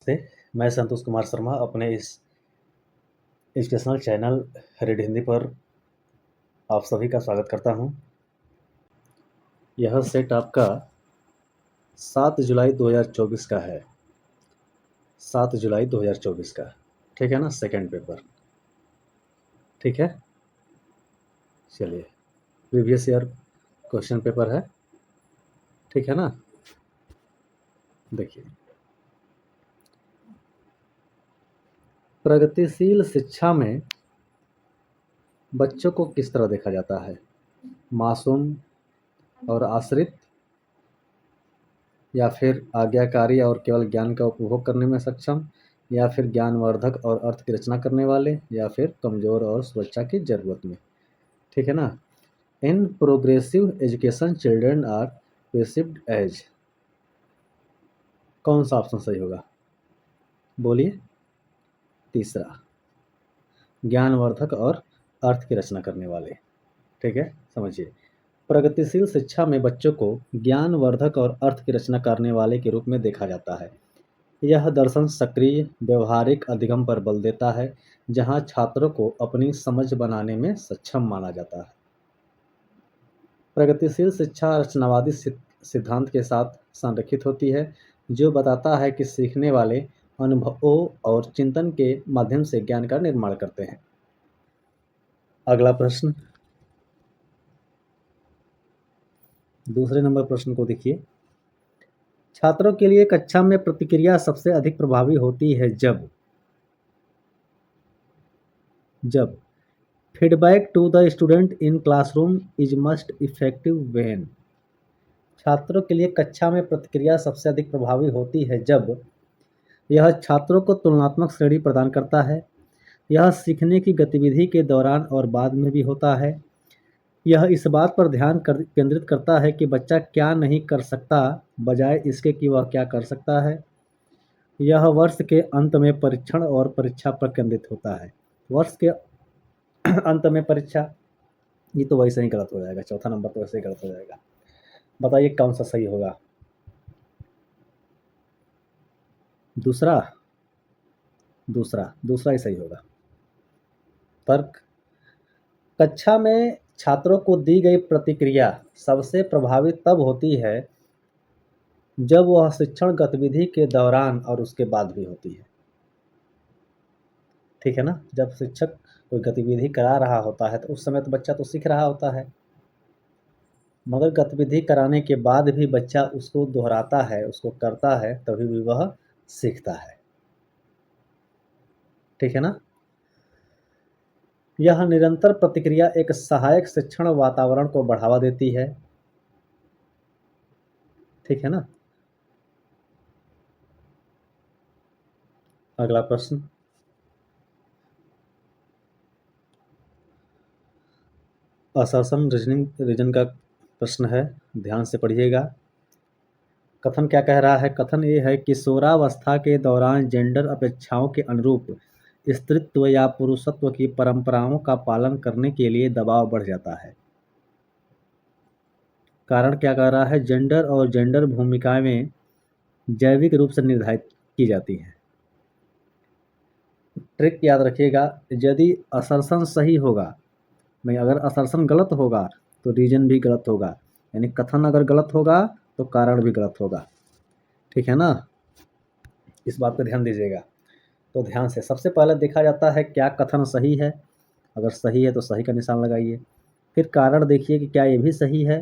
से मैं संतोष कुमार शर्मा अपने इस एजुकेशनल चैनल रीड हिंदी पर आप सभी का स्वागत करता हूं। यह सेट आपका 7 जुलाई 2024 का है। 7 जुलाई 2024 का, ठीक है ना? सेकंड पेपर, ठीक है। चलिए, प्रीवियस ईयर क्वेश्चन पेपर है, ठीक है ना? देखिए, प्रगतिशील शिक्षा में बच्चों को किस तरह देखा जाता है? मासूम और आश्रित, या फिर आज्ञाकारी और केवल ज्ञान का उपभोग करने में सक्षम, या फिर ज्ञानवर्धक और अर्थ की रचना करने वाले, या फिर कमज़ोर और सुरक्षा की ज़रूरत में, ठीक है ना? In progressive education children are perceived as, कौन सा ऑप्शन सही होगा? बोलिए। तीसरा, ज्ञानवर्धक और अर्थ की रचना करने वाले, ठीक है। समझिए, प्रगतिशील शिक्षा में बच्चों को ज्ञानवर्धक और अर्थ की रचना करने वाले के रूप में देखा जाता है। यह दर्शन सक्रिय व्यवहारिक अधिगम पर बल देता है, जहां छात्रों को अपनी समझ बनाने में सक्षम माना जाता है। प्रगतिशील शिक्षा रचनावादी सिद्धांत के साथ संरेखित होती है, जो बताता है कि सीखने वाले अनुभवों और चिंतन के माध्यम से ज्ञान का निर्माण करते हैं। अगला प्रश्न, दूसरे नंबर प्रश्न को देखिए। छात्रों के लिए कक्षा में प्रतिक्रिया सबसे अधिक प्रभावी होती है जब feedback to the student in classroom is must effective when. छात्रों के लिए कक्षा में प्रतिक्रिया सबसे अधिक प्रभावी होती है जब यह छात्रों को तुलनात्मक श्रेणी प्रदान करता है। यह सीखने की गतिविधि के दौरान और बाद में भी होता है। यह इस बात पर ध्यान केंद्रित करता है कि बच्चा क्या नहीं कर सकता, बजाय इसके कि वह क्या कर सकता है। यह वर्ष के अंत में परीक्षण और परीक्षा पर केंद्रित होता है। वर्ष के अंत में परीक्षा, ये तो वैसे ही गलत हो जाएगा। चौथा नंबर तो वैसे ही गलत हो जाएगा। बताइए कौन सा सही होगा? दूसरा दूसरा ही सही होगा। तर्क, कक्षा में छात्रों को दी गई प्रतिक्रिया सबसे प्रभावी तब होती है जब वह शिक्षण गतिविधि के दौरान और उसके बाद भी होती है, ठीक है ना? जब शिक्षक कोई गतिविधि करा रहा होता है तो उस समय तो बच्चा तो सीख रहा होता है, मगर गतिविधि कराने के बाद भी बच्चा उसको दोहराता है, उसको करता है, तभी भी वह सीखता है, ठीक है ना? यह निरंतर प्रतिक्रिया एक सहायक शिक्षण वातावरण को बढ़ावा देती है, ठीक है ना? अगला प्रश्न, असर्शन रीजन का प्रश्न है, ध्यान से पढ़िएगा। कथन क्या कह रहा है? कथन ये है कि किशोरावस्था के दौरान जेंडर अपेक्षाओं के अनुरूप स्त्रीत्व या पुरुषत्व की परंपराओं का पालन करने के लिए दबाव बढ़ जाता है। कारण क्या कह रहा है? जेंडर और जेंडर भूमिकाएं जैविक रूप से निर्धारित की जाती हैं। ट्रिक याद रखिएगा, यदि असर्शन सही होगा, नहीं, अगर असर्शन गलत होगा तो रीजन भी गलत होगा, यानी कथन अगर गलत होगा तो कारण भी गलत होगा, ठीक है ना? इस बात पर ध्यान दीजिएगा। तो ध्यान से, सबसे पहले देखा जाता है क्या कथन सही है। अगर सही है तो सही का निशान लगाइए। फिर कारण देखिए कि क्या ये भी सही है,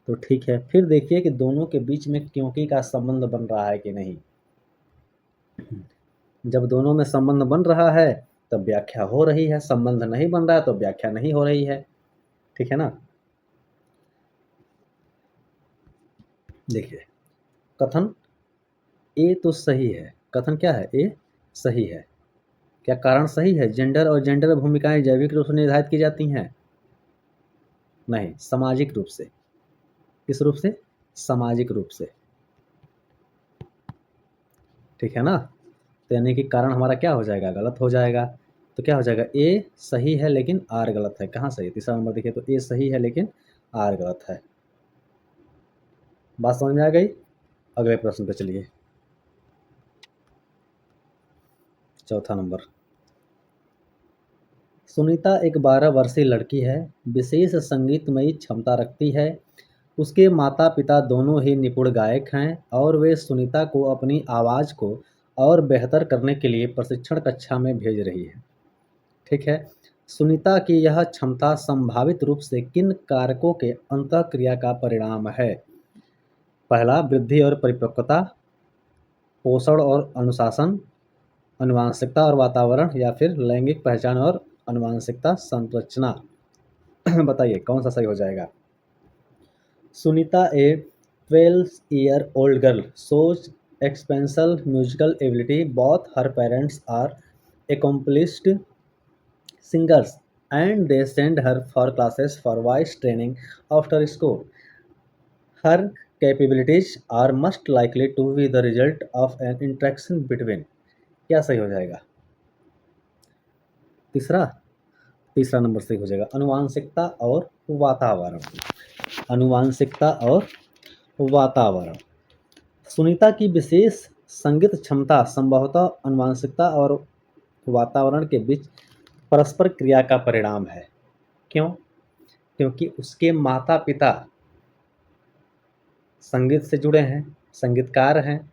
तो ठीक है। फिर देखिए कि दोनों के बीच में क्योंकि का संबंध बन रहा है कि नहीं। जब दोनों में संबंध बन रहा है तब व्याख्या हो रही है, संबंध नहीं बन रहा है तो व्याख्या नहीं हो रही है, ठीक है ना? देखिए, कथन ए तो सही है। कथन क्या है? ए सही है। क्या कारण सही है? जेंडर और जेंडर भूमिकाएं जैविक रूप से निर्धारित की जाती हैं? नहीं, सामाजिक रूप से। किस रूप से? सामाजिक रूप से, ठीक है ना? तो यानी कि कारण हमारा क्या हो जाएगा? गलत हो जाएगा। तो क्या हो जाएगा? ए सही है लेकिन आर गलत है। कहाँ सही है? तीसरा नंबर देखिए, तो ए सही है लेकिन आर गलत है। बात समझ में आ गई? अगले प्रश्न पे चलिए। चौथा नंबर, सुनीता एक 12 वर्षीय लड़की है, विशेष संगीतमयी क्षमता रखती है। उसके माता-पिता दोनों ही निपुण गायक हैं और वे सुनीता को अपनी आवाज़ को और बेहतर करने के लिए प्रशिक्षण कक्षा में भेज रही है। ठीक है? सुनीता की यह क्षमता संभावित रूप से किन कारकों के अंतःक्रिया का परिणाम है? पहला, वृद्धि और परिपक्वता, पोषण और अनुशासन, आनुवंशिकता और वातावरण, या फिर लैंगिक पहचान और आनुवंशिकता संरचना। बताइए कौन सा सही हो जाएगा? सुनीता, ए 12-year-old girl, shows exceptional musical ability. Both her parents are accomplished singers and they send her for classes for voice training after school. Her capabilities are most likely to be the result of an interaction between, क्या सही हो जाएगा? तीसरा तीसरा number सही हो जाएगा, अनुवांशिकता और वातावरण। अनुवांशिकता और वातावरण। सुनीता की विशेष संगीत क्षमता संभवतः आनुवंशिकता और वातावरण के बीच परस्पर क्रिया का परिणाम है। क्यों? क्योंकि उसके माता-पिता संगीत से जुड़े हैं, संगीतकार हैं।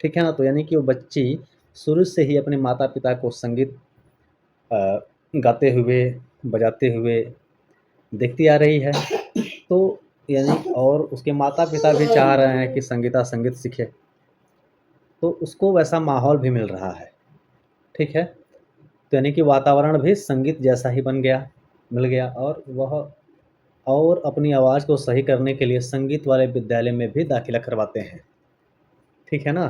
ठीक है ना? तो यानी कि वो बच्ची शुरू से ही अपने माता-पिता को संगीत गाते हुए, बजाते हुए देखती आ रही है। तो यानी और उसके माता-पिता भी चाह रहे हैं कि संगीता संगीत सीखे, तो उसको वैसा माहौल भी मिल रहा है। ठीक है? तो यानी कि वातावरण भी संगीत जैसा ही मिल गया और वह और अपनी आवाज़ को सही करने के लिए संगीत वाले विद्यालय में भी दाखिला करवाते हैं। ठीक है ना?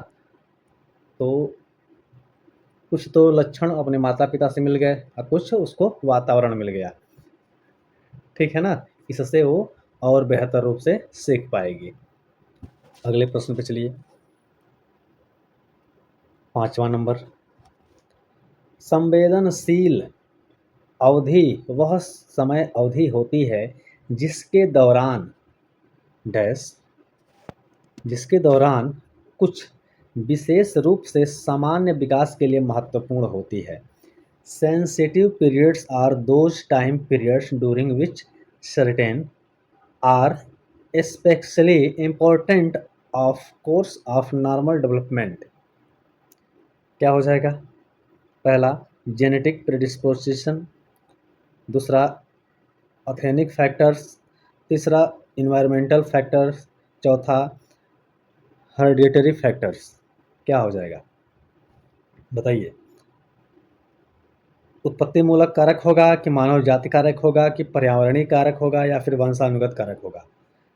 तो कुछ तो लक्षण अपने माता-पिता से मिल गए और कुछ उसको वातावरण मिल गया। ठीक है ना? इससे वो और बेहतर रूप से सीख पाएगी। अगले प्रश्न पे चलिए। 5वां नंबर, संवेदनशील अवधि वह समय अवधि होती है जिसके दौरान जिसके दौरान कुछ विशेष रूप से सामान्य विकास के लिए महत्वपूर्ण होती है। Sensitive periods are those time periods during which certain are specially important of course of normal development. क्या हो जाएगा? पहला, जेनेटिक प्रेडिस्पोजिशन, दूसरा ऑथेनिक फैक्टर्स, तीसरा इन्वायरमेंटल फैक्टर्स, चौथा हेरिडिटरी फैक्टर्स। क्या हो जाएगा? बताइए। उत्पत्ति मूलक कारक होगा कि मानव जाति कारक होगा कि पर्यावरणीय कारक होगा या फिर वंशानुगत कारक होगा?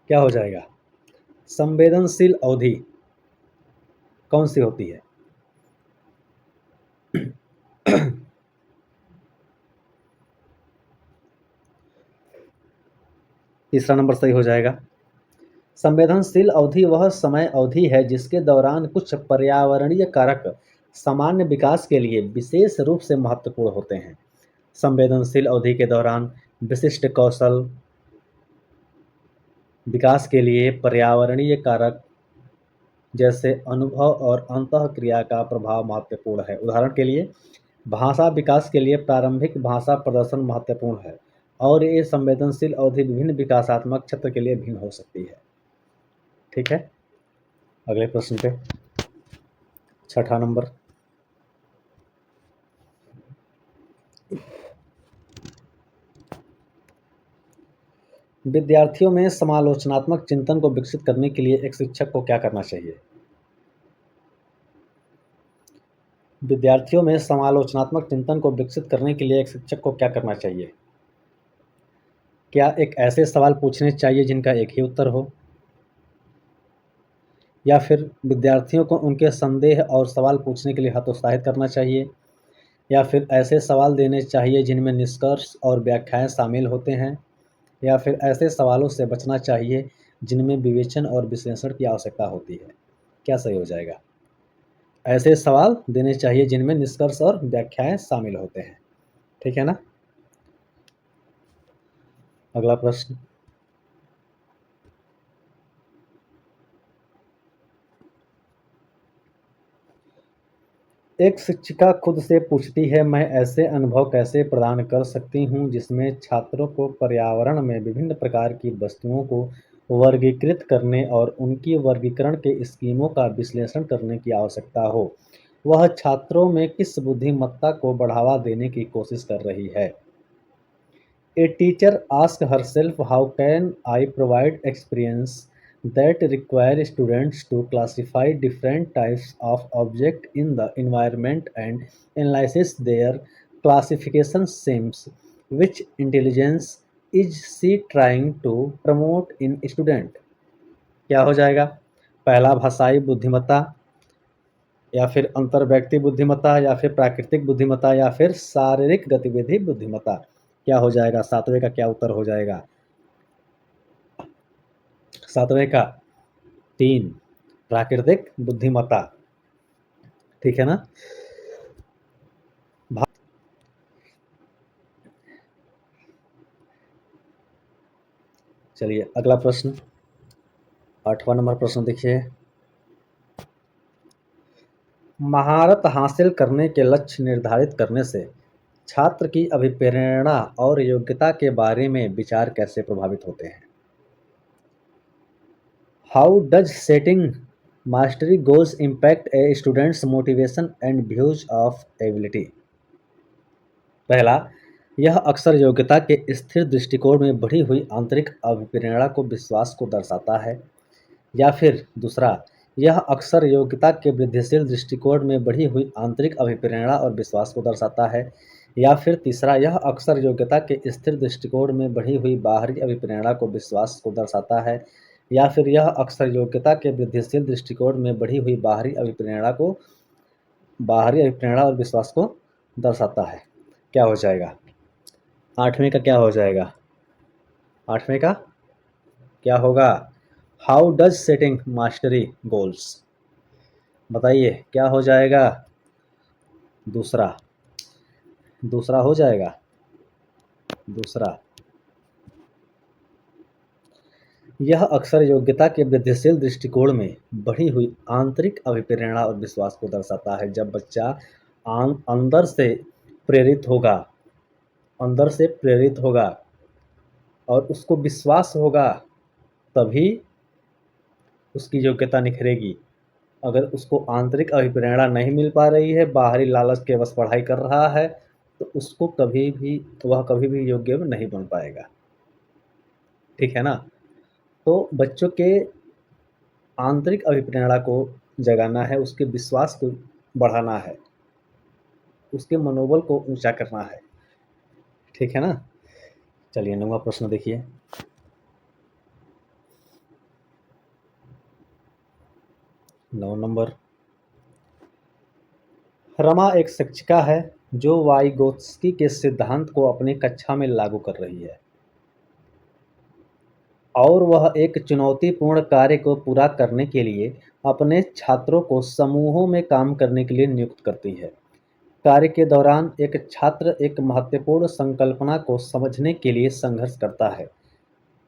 क्या हो जाएगा? संवेदनशील अवधि कौन सी होती है? तीसरा नंबर सही हो जाएगा। संवेदनशील अवधि वह समय अवधि है जिसके दौरान कुछ पर्यावरणीय कारक सामान्य विकास के लिए विशेष रूप से महत्वपूर्ण होते हैं। संवेदनशील अवधि के दौरान विशिष्ट कौशल विकास के लिए पर्यावरणीय कारक जैसे अनुभव और अंतःक्रिया का प्रभाव महत्वपूर्ण है। उदाहरण के लिए, भाषा विकास के लिए प्रारंभिक भाषा प्रदर्शन महत्वपूर्ण है और ये संवेदनशील अवधि विभिन्न विकासात्मक क्षेत्र के लिए भिन्न हो सकती है। ठीक है? अगले प्रश्न पे, 6ठा नंबर, विद्यार्थियों में समालोचनात्मक चिंतन को विकसित करने के लिए एक शिक्षक को क्या करना चाहिए? विद्यार्थियों में समालोचनात्मक चिंतन को विकसित करने के लिए एक शिक्षक को क्या करना चाहिए? क्या एक ऐसे सवाल पूछने चाहिए जिनका एक ही उत्तर हो? या फिर विद्यार्थियों को उनके संदेह और सवाल पूछने के लिए हतोत्साहित करना चाहिए? या फिर ऐसे सवाल देने चाहिए जिनमें निष्कर्ष और व्याख्याएं शामिल होते हैं? या फिर ऐसे सवालों से बचना चाहिए जिनमें विवेचन और विश्लेषण की आवश्यकता होती है? क्या सही हो जाएगा? ऐसे सवाल देने चाहिए जिनमें निष्कर्ष और व्याख्याएं शामिल होते हैं। ठीक है ना? अगला प्रश्न, एक शिक्षिका खुद से पूछती है, मैं ऐसे अनुभव कैसे प्रदान कर सकती हूँ जिसमें छात्रों को पर्यावरण में विभिन्न प्रकार की वस्तुओं को वर्गीकृत करने और उनकी वर्गीकरण के स्कीमों का विश्लेषण करने की आवश्यकता हो। वह छात्रों में किस बुद्धिमत्ता को बढ़ावा देने की कोशिश कर रही है? A teacher asks herself, how can I provide experience that require students to classify different types of objects in the environment and analyze their classification schemes? Which intelligence is she trying to promote in student? क्या हो जाएगा? पहला भाषाई बुद्धिमत्ता, या फिर अंतर्व्यक्ति बुद्धिमत्ता, या फिर प्राकृतिक बुद्धिमत्ता, या फिर शारीरिक गतिविधि बुद्धिमत्ता। क्या हो जाएगा? सातवें का क्या उत्तर हो जाएगा? सातवें का 3 प्राकृतिक बुद्धिमत्ता। ठीक है ना? चलिए अगला प्रश्न, 8वां नंबर प्रश्न देखिए। महारत हासिल करने के लक्ष्य निर्धारित करने से छात्र की अभिप्रेरणा और योग्यता के बारे में विचार कैसे प्रभावित होते हैं? How does setting mastery goals impact A students motivation and views of ability? पहला, यह अक्सर योग्यता के स्थिर दृष्टिकोण में बढ़ी हुई आंतरिक अभिप्रेरणा को विश्वास को दर्शाता है। या फिर दूसरा, यह अक्सर योग्यता के वृद्धिशील दृष्टिकोण में बढ़ी हुई आंतरिक अभिप्रेरणा और विश्वास को दर्शाता है। या फिर तीसरा, यह अक्सर योग्यता के स्थिर दृष्टिकोण में बढ़ी हुई बाहरी अभिप्रेरणा को विश्वास को दर्शाता है। या फिर यह अक्सर योग्यता के वृद्धिशील दृष्टिकोण में बढ़ी हुई बाहरी अभिप्रेरणा और विश्वास को दर्शाता है। क्या हो जाएगा? 8वें का क्या हो जाएगा? 8वें का क्या होगा? How does setting mastery goals, बताइए क्या हो जाएगा? दूसरा हो जाएगा। दूसरा, यह अक्सर योग्यता के वृद्धिशील दृष्टिकोण में बढ़ी हुई आंतरिक अभिप्रेरणा और विश्वास को दर्शाता है। जब बच्चा अंदर से प्रेरित होगा और उसको विश्वास होगा, तभी उसकी योग्यता निखरेगी। अगर उसको आंतरिक अभिप्रेरणा नहीं मिल पा रही है, बाहरी लालच के बस पढ़ाई कर रहा है, तो वह कभी भी योग्य नहीं बन पाएगा। ठीक है ना? तो बच्चों के आंतरिक अभिप्रेरणा को जगाना है, उसके विश्वास को बढ़ाना है, उसके मनोबल को ऊंचा करना है। ठीक है ना? चलिए 9वां प्रश्न देखिए। 9 नंबर, रमा एक शिक्षिका है जो वाइगोत्स्की के सिद्धांत को अपनी कक्षा में लागू कर रही है, और वह एक चुनौतीपूर्ण कार्य को पूरा करने के लिए अपने छात्रों को समूहों में काम करने के लिए नियुक्त करती है। कार्य के दौरान एक छात्र एक महत्वपूर्ण संकल्पना को समझने के लिए संघर्ष करता है।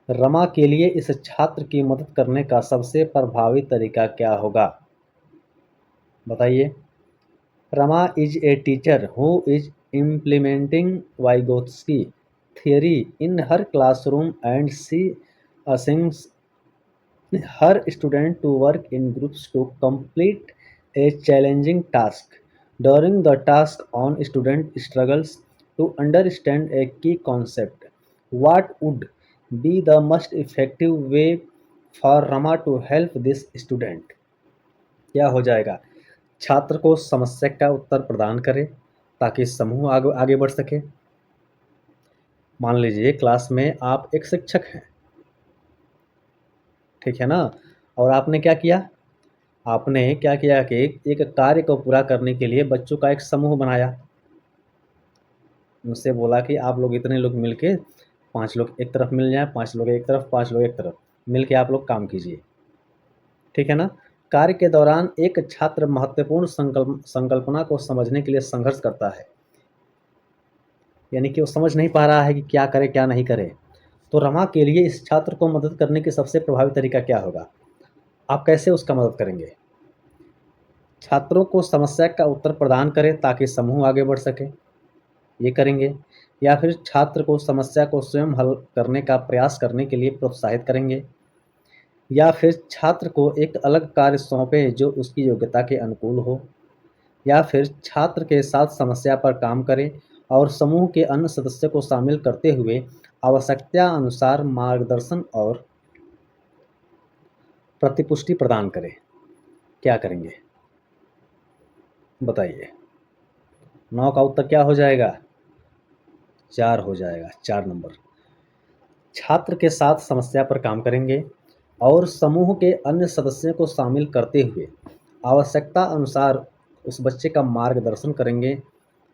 रमा के लिए इस छात्र की मदद करने का सबसे प्रभावी तरीका क्या होगा? बताइए। Rama is a teacher who is implementing Vygotsky theory in her classroom, and she assigns her students to work in groups to complete a challenging task. During the task on, student struggles to understand a key concept. What would be the most effective way for Rama to help this student? क्या हो जाएगा? छात्र को समस्या का उत्तर प्रदान करें ताकि समूह आगे बढ़ सके। मान लीजिए क्लास में आप एक शिक्षक हैं, ठीक है ना? और आपने क्या किया कि एक कार्य को पूरा करने के लिए बच्चों का एक समूह बनाया। उनसे बोला कि आप लोग इतने लोग मिलके 5 लोग एक तरफ मिल जाएं, 5 लोग एक तरफ, 5 लोग एक तरफ मिलके आप लोग काम कीजिए। ठीक है ना? कार्य के दौरान एक छात्र महत्वपूर्ण संकल्पना को समझने के लिए संघर्ष करता है, यानी कि वो समझ नहीं पा रहा है कि क्या करे क्या नहीं करे। तो रमा के लिए इस छात्र को मदद करने की सबसे प्रभावी तरीका क्या होगा? आप कैसे उसका मदद करेंगे? छात्रों को समस्या का उत्तर प्रदान करें ताकि समूह आगे बढ़ सके, ये करेंगे। या फिर छात्र को समस्या को स्वयं हल करने का प्रयास करने के लिए प्रोत्साहित करेंगे। या फिर छात्र को एक अलग कार्य सौंपें जो उसकी योग्यता के अनुकूल हो। या फिर छात्र के साथ समस्या पर काम करें और समूह के अन्य सदस्यों को शामिल करते हुए आवश्यकता अनुसार मार्गदर्शन और प्रतिपुष्टि प्रदान करें। क्या करेंगे बताइए। 9 का उत्तर क्या हो जाएगा? 4 हो जाएगा, 4 नंबर। छात्र के साथ समस्या पर काम करेंगे और समूह के अन्य सदस्यों को शामिल करते हुए आवश्यकता अनुसार उस बच्चे का मार्गदर्शन करेंगे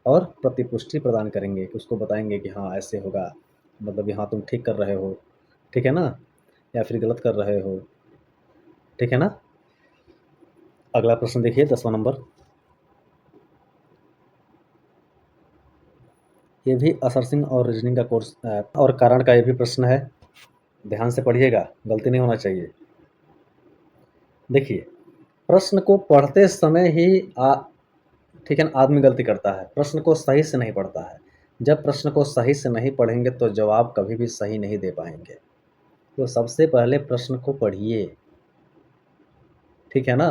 और प्रतिपुष्टि प्रदान करेंगे कि उसको बताएंगे कि हाँ ऐसे होगा, मतलब यहाँ तुम ठीक कर रहे हो, ठीक है ना, या फिर गलत कर रहे हो, ठीक है ना। अगला प्रश्न देखिए 10वां नंबर। ये भी असर्सिंग और रीजनिंग का कोर्स और कारण का ये भी प्रश्न है, ध्यान से पढ़िएगा, गलती नहीं होना चाहिए। देखिए, प्रश्न को पढ़ते समय ही ठीक है ना, आदमी गलती करता है, प्रश्न को सही से नहीं पढ़ता है। जब प्रश्न को सही से नहीं पढ़ेंगे तो जवाब कभी भी सही नहीं दे पाएंगे। तो सबसे पहले प्रश्न को पढ़िए, ठीक है ना।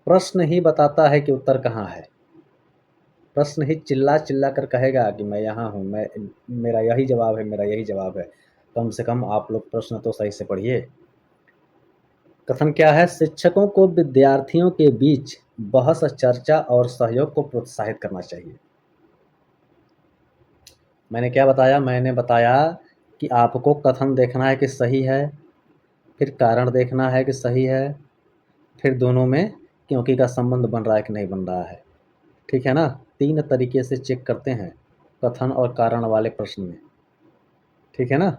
प्रश्न ही बताता है कि उत्तर कहाँ है। प्रश्न ही चिल्ला चिल्ला कर कहेगा कि मैं यहाँ हूँ, मेरा यही जवाब है, मेरा यही जवाब है। कम से कम आप लोग प्रश्न तो सही से पढ़िए। कथन क्या है? शिक्षकों को विद्यार्थियों के बीच बहस, चर्चा और सहयोग को प्रोत्साहित करना चाहिए। मैंने क्या बताया? मैंने बताया कि आपको कथन देखना है कि सही है, फिर कारण देखना है कि सही है, फिर दोनों में क्योंकि का संबंध बन रहा है कि नहीं बन रहा है, ठीक है ना। 3 तरीके से चेक करते हैं कथन और कारण वाले प्रश्न में, ठीक है ना।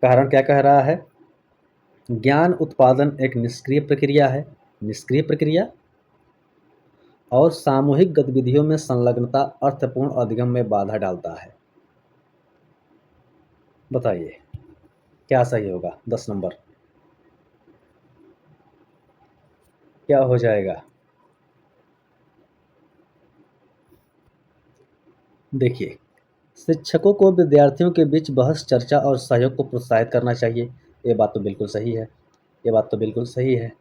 कारण क्या कह रहा है? ज्ञान उत्पादन एक निष्क्रिय प्रक्रिया है, निष्क्रिय प्रक्रिया, और सामूहिक गतिविधियों में संलग्नता अर्थपूर्ण अधिगम में बाधा डालता है। बताइए क्या सही होगा? 10 नंबर क्या हो जाएगा? देखिए, शिक्षकों को विद्यार्थियों के बीच बहस, चर्चा और सहयोग को प्रोत्साहित करना चाहिए। ये बात तो बिल्कुल सही है, ये बात तो बिल्कुल सही है।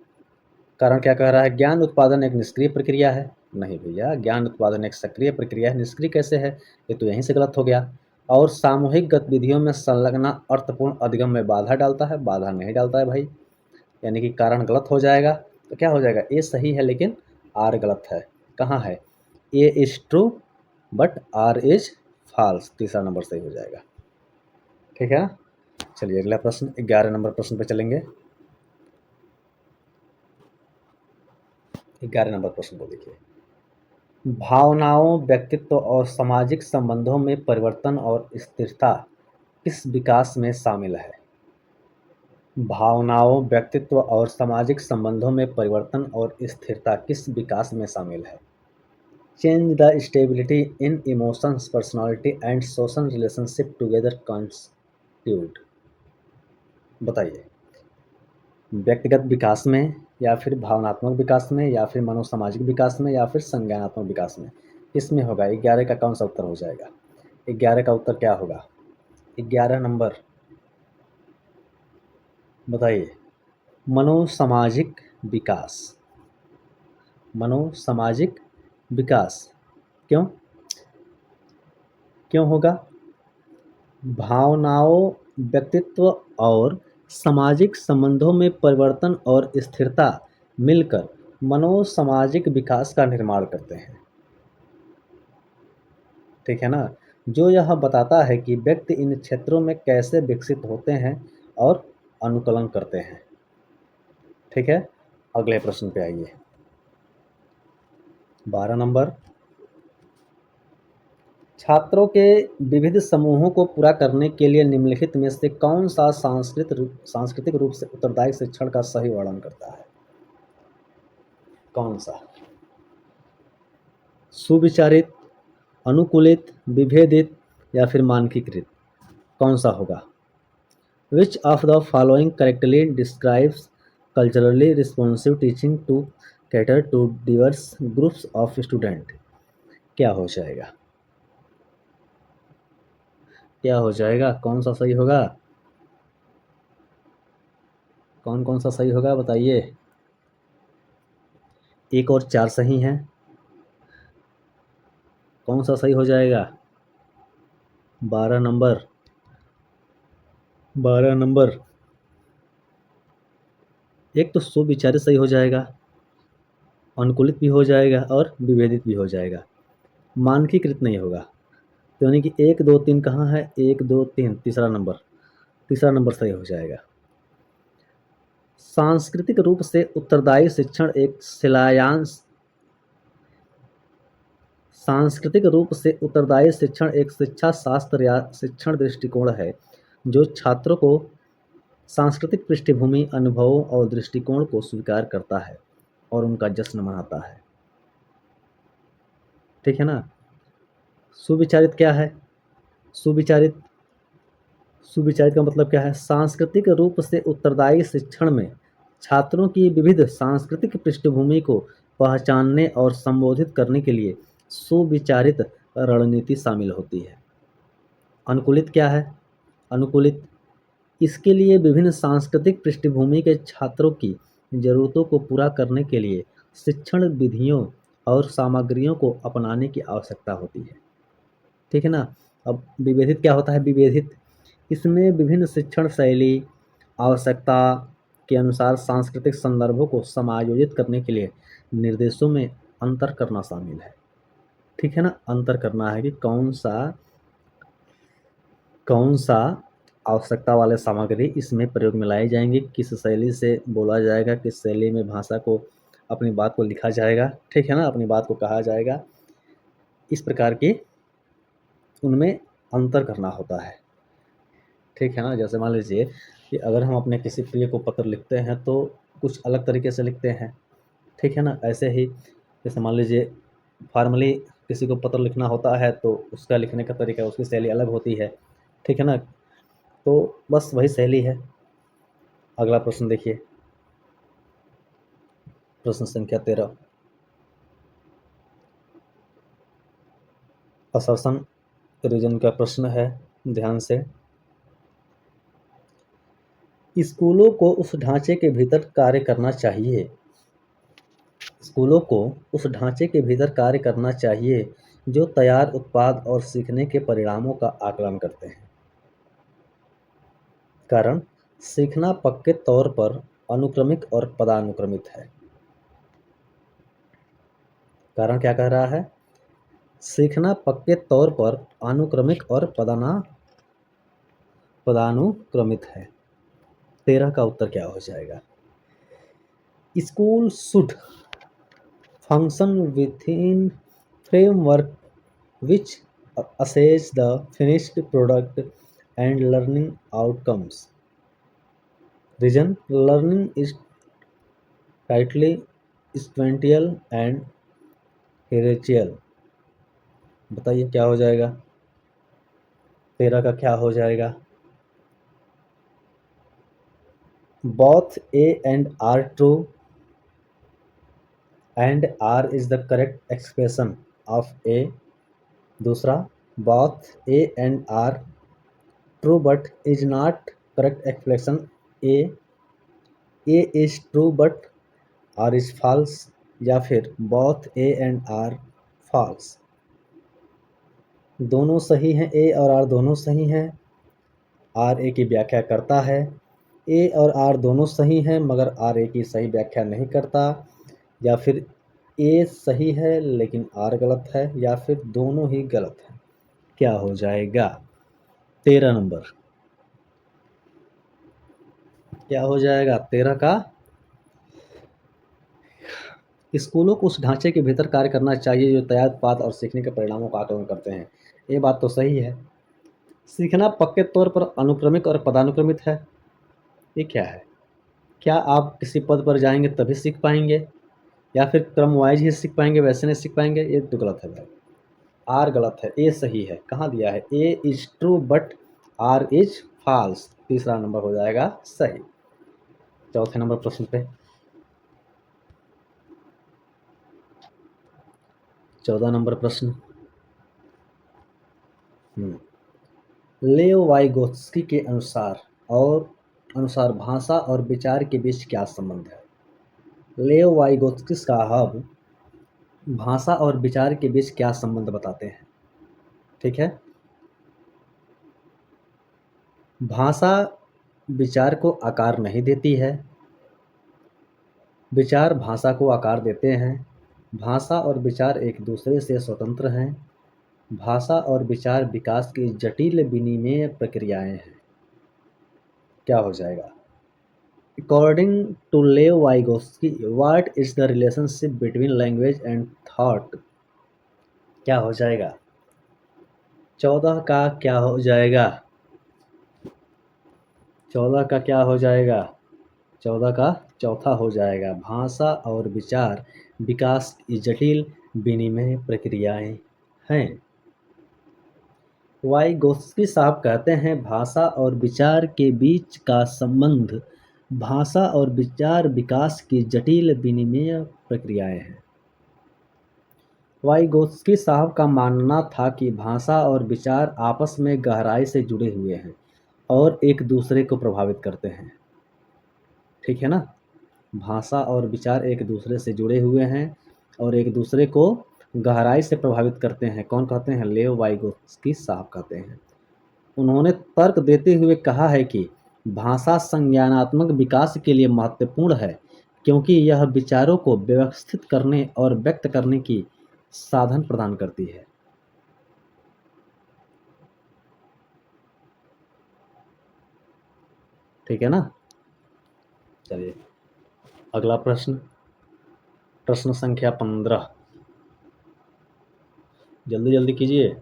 कारण क्या कह रहा है? ज्ञान उत्पादन एक निष्क्रिय प्रक्रिया है। नहीं भैया, ज्ञान उत्पादन एक सक्रिय प्रक्रिया है, निष्क्रिय कैसे है? ये तो यहीं से गलत हो गया। और सामूहिक गतिविधियों में संलग्न अर्थपूर्ण अधिगम में बाधा डालता है, बाधा नहीं डालता है भाई, यानी कि कारण गलत हो जाएगा। तो क्या हो जाएगा? ए सही है लेकिन आर गलत है। कहाँ है? A is true but R is false, तीसरा नंबर सही हो जाएगा, ठीक है। चलिए अगला प्रश्न 11 नंबर प्रश्न पे चलेंगे। 11 नंबर प्रश्न को देखिए। भावनाओं, व्यक्तित्व और सामाजिक संबंधों में परिवर्तन और स्थिरता किस विकास में शामिल है? भावनाओं, व्यक्तित्व और सामाजिक संबंधों में परिवर्तन और स्थिरता किस विकास में शामिल है? Change the stability in emotions, personality and social relationship together constitute. बताइए, व्यक्तिगत विकास में, या फिर भावनात्मक विकास में, या फिर मनोसामाजिक विकास में, या फिर संज्ञानात्मक विकास में, किसमें होगा? 11 का कौन सा उत्तर हो जाएगा? 11 का उत्तर क्या होगा? 11 नंबर बताइए। मनोसामाजिक विकास, मनोसामाजिक विकास। क्यों क्यों होगा? भावनाओं, व्यक्तित्व और सामाजिक संबंधों में परिवर्तन और स्थिरता मिलकर मनोसामाजिक विकास का निर्माण करते हैं, ठीक है ना। जो यह बताता है कि व्यक्ति इन क्षेत्रों में कैसे विकसित होते हैं और अनुकूलन करते हैं, ठीक है। अगले प्रश्न पे आइए। 12 नंबर। छात्रों के विविध समूहों को पूरा करने के लिए निम्नलिखित में से कौन सा सांस्कृतिक रूप से उत्तरदायी शिक्षण का सही वर्णन करता है? कौन सा? सुविचारित, अनुकूलित, विभेदित या फिर मानकीकृत, कौन सा होगा? Which of the following correctly describes culturally responsive teaching to cater to diverse groups of student. क्या हो जाएगा? क्या हो जाएगा? कौन सा सही होगा? कौन कौन सा सही होगा बताइए। एक और चार सही हैं। कौन सा सही हो जाएगा? 12 नंबर। 12 नंबर। एक तो सुविचारित सही हो जाएगा, अनुकूलित भी हो जाएगा और विभेदित भी हो जाएगा। मानकीकृत नहीं होगा। तो यानी कि 1 2 3 कहाँ है? 1 2 3 तीसरा नंबर। तीसरा नंबर सही हो जाएगा। सांस्कृतिक रूप से उत्तरदायी शिक्षण एक शिलान्यास। सांस्कृतिक रूप से उत्तरदायी शिक्षण एक शिक्षा शास्त्र या शिक्षण दृष्टिकोण है जो छात्रों को सांस्कृतिक पृष्ठभूमि, अनुभवों और दृष्टिकोण को स्वीकार करता है और उनका जश्न मनाता है। ठीक है ना? सुविचारित क्या है? सुविचारित सुविचारित का मतलब क्या है? सांस्कृतिक रूप से उत्तरदायी शिक्षण में छात्रों की विविध सांस्कृतिक पृष्ठभूमि को पहचानने और संबोधित करने के लिए सुविचारित रणनीति शामिल होती है। अनुकूलित क्या है? अनुकूलित इसके लिए विभिन्न सांस्कृतिक पृष्ठभूमि के छात्रों की जरूरतों को पूरा करने के लिए शिक्षण विधियों और सामग्रियों को अपनाने की आवश्यकता होती है। ठीक है ना? अब विभेदित क्या होता है? विभेदित इसमें विभिन्न शिक्षण शैली, आवश्यकता के अनुसार सांस्कृतिक संदर्भों को समायोजित करने के लिए निर्देशों में अंतर करना शामिल है। ठीक है ना? अंतर करना है कि कौन सा आवश्यकता वाले सामग्री इसमें प्रयोग में लाई जाएंगी, किस शैली से बोला जाएगा, किस शैली में भाषा को अपनी बात को लिखा जाएगा। ठीक है ना? अपनी बात को कहा जाएगा। इस प्रकार की उनमें अंतर करना होता है। ठीक है ना? जैसे मान लीजिए कि अगर हम अपने किसी प्रिय को पत्र लिखते हैं तो कुछ अलग तरीके से लिखते हैं। ठीक है ना? ऐसे ही जैसे मान लीजिए फॉर्मली किसी को पत्र लिखना होता है तो उसका लिखने का तरीका, उसकी शैली अलग होती है। ठीक है ना? तो बस वही शैली है। अगला प्रश्न देखिए, प्रश्न संख्या 13। असर्शन रीजन का प्रश्न है, ध्यान से। स्कूलों को उस ढांचे के भीतर कार्य करना चाहिए स्कूलों को उस ढांचे के भीतर कार्य करना चाहिए जो तैयार उत्पाद और सीखने के परिणामों का आकलन करते हैं। कारण सीखना पक्के तौर पर अनुक्रमिक और पदानुक्रमित है। कारण क्या कह रहा है? सीखना पक्के तौर पर अनुक्रमिक और पदानुक्रमित है। 13 का उत्तर क्या हो जाएगा? School should function within framework which assess the finished product and learning outcomes. Reason: learning is tightly sequential and hierarchical. बताइए क्या हो जाएगा? 13 का क्या हो जाएगा? Both A and are true and R is the correct expression of A. दूसरा, both A and R true but is not correct expression A. A is true but R is false, या फिर both A and R false। दोनों सही हैं, A और R दोनों सही हैं। R A की व्याख्या करता है। A और R दोनों सही हैं मगर R A की सही व्याख्या नहीं करता, या फिर A सही है लेकिन R गलत है, या फिर दोनों ही गलत हैं। क्या हो जाएगा? 13 नंबर। क्या हो जाएगा 13 का? स्कूलों को उस ढांचे के भीतर कार्य करना चाहिए जो तैयार उत्पाद और सीखने के परिणामों का आकलन करते हैं। ये बात तो सही है। सीखना पक्के तौर पर अनुक्रमिक और पदानुक्रमित है। ये क्या है? क्या आप किसी पद पर जाएंगे तभी सीख पाएंगे, या फिर क्रम वाइज ही सीख पाएंगे, वैसे नहीं सीख पाएंगे? ये तो गलत है भाई। आर गलत है, ए सही है। कहाँ दिया है? A is true but R is false. तीसरा नंबर हो जाएगा सही। चौथे नंबर प्रश्न पे 14 नंबर प्रश्न। लेओ वाइगोत्स्की के अनुसार भाषा और विचार के बीच क्या संबंध है? लेओ वाइगोत्स्की साहब भाषा और विचार के बीच क्या संबंध बताते हैं? ठीक है। भाषा विचार को आकार नहीं देती है, विचार भाषा को आकार देते हैं। भाषा और विचार एक दूसरे से स्वतंत्र हैं। भाषा और विचार विकास की जटिल विनिमय प्रक्रियाएं हैं। क्या हो जाएगा? अकॉर्डिंग टू लेव Vygotsky, what is the relationship between language and thought? क्या हो जाएगा? 14 का क्या हो जाएगा? 14 का क्या हो जाएगा? 14 का चौथा हो जाएगा। भाषा और विचार विकास की जटिल विनिमय प्रक्रियाएं हैं। वाइगोत्स्की साहब कहते हैं भाषा और विचार के बीच का संबंध भाषा और विचार विकास की जटिल विनिमय प्रक्रियाएं हैं। वाइगोत्स्की साहब का मानना था कि भाषा और विचार आपस में गहराई से जुड़े हुए हैं और एक दूसरे को प्रभावित करते हैं। ठीक है ना? भाषा और विचार एक दूसरे से जुड़े हुए हैं और एक दूसरे को गहराई से प्रभावित करते हैं। कौन कहते हैं? लेव वाइगोत्स्की साहब कहते हैं। उन्होंने तर्क देते हुए कहा है कि भाषा संज्ञानात्मक विकास के लिए महत्वपूर्ण है क्योंकि यह विचारों को व्यवस्थित करने और व्यक्त करने की साधन प्रदान करती है। ठीक है ना? चलिए अगला प्रश्न, प्रश्न संख्या 15। जल्दी जल्दी कीजिए।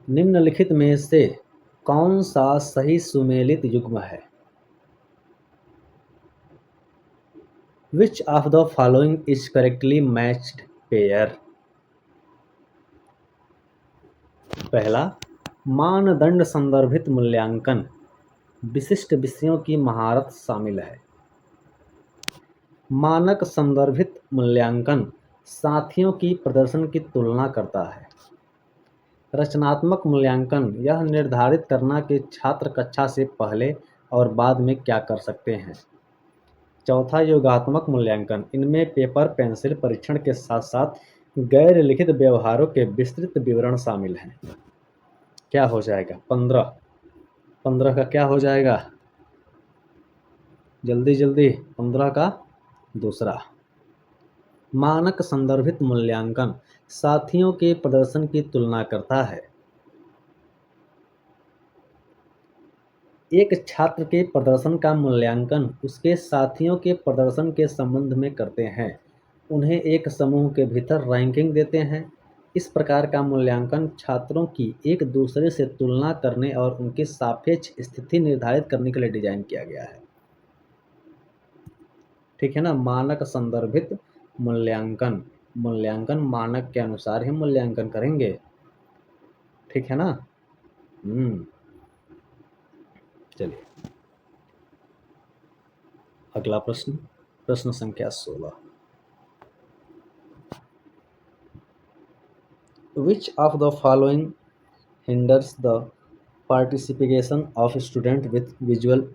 निम्नलिखित में से कौन सा सही सुमेलित युग्म है? Which of the following is correctly matched pair? पहला, मानदंड संदर्भित मूल्यांकन विशिष्ट विषयों की महारत शामिल है। मानक संदर्भित मूल्यांकन साथियों की प्रदर्शन की तुलना करता है। रचनात्मक मूल्यांकन यह निर्धारित करना कि छात्र कक्षा से पहले और बाद में क्या कर सकते हैं। चौथा, योगात्मक मूल्यांकन इनमें पेपर पेंसिल परीक्षण के साथ साथ गैर लिखित व्यवहारों के विस्तृत विवरण शामिल हैं। क्या हो जाएगा? 15 का क्या हो जाएगा? जल्दी जल्दी। 15 का दूसरा, मानक संदर्भित मूल्यांकन साथियों के प्रदर्शन की तुलना करता है। एक छात्र के प्रदर्शन का मूल्यांकन उसके साथियों के प्रदर्शन के संबंध में करते हैं। उन्हें एक समूह के भीतर रैंकिंग देते हैं। इस प्रकार का मूल्यांकन छात्रों की एक दूसरे से तुलना करने और उनकी सापेक्ष स्थिति निर्धारित करने के लिए डिजाइन किया गया है। ठीक है ना? मानक संदर्भित मूल्यांकन मानक के अनुसार ही मूल्यांकन करेंगे। ठीक है ना? चलिए अगला प्रश्न, प्रश्न संख्या 16। Which of the following hinders the participation of student with visual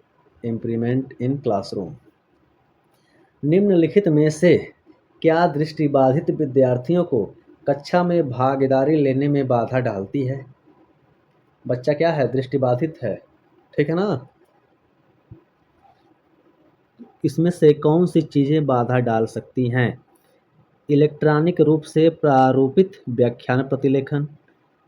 impairment in classroom? निम्नलिखित में से क्या दृष्टिबाधित विद्यार्थियों को कक्षा में भागीदारी लेने में बाधा डालती है? बच्चा क्या है? दृष्टिबाधित है। ठीक है ना? इसमें से कौन सी चीज़ें बाधा डाल सकती हैं? इलेक्ट्रॉनिक रूप से प्रारूपित व्याख्यान प्रतिलेखन,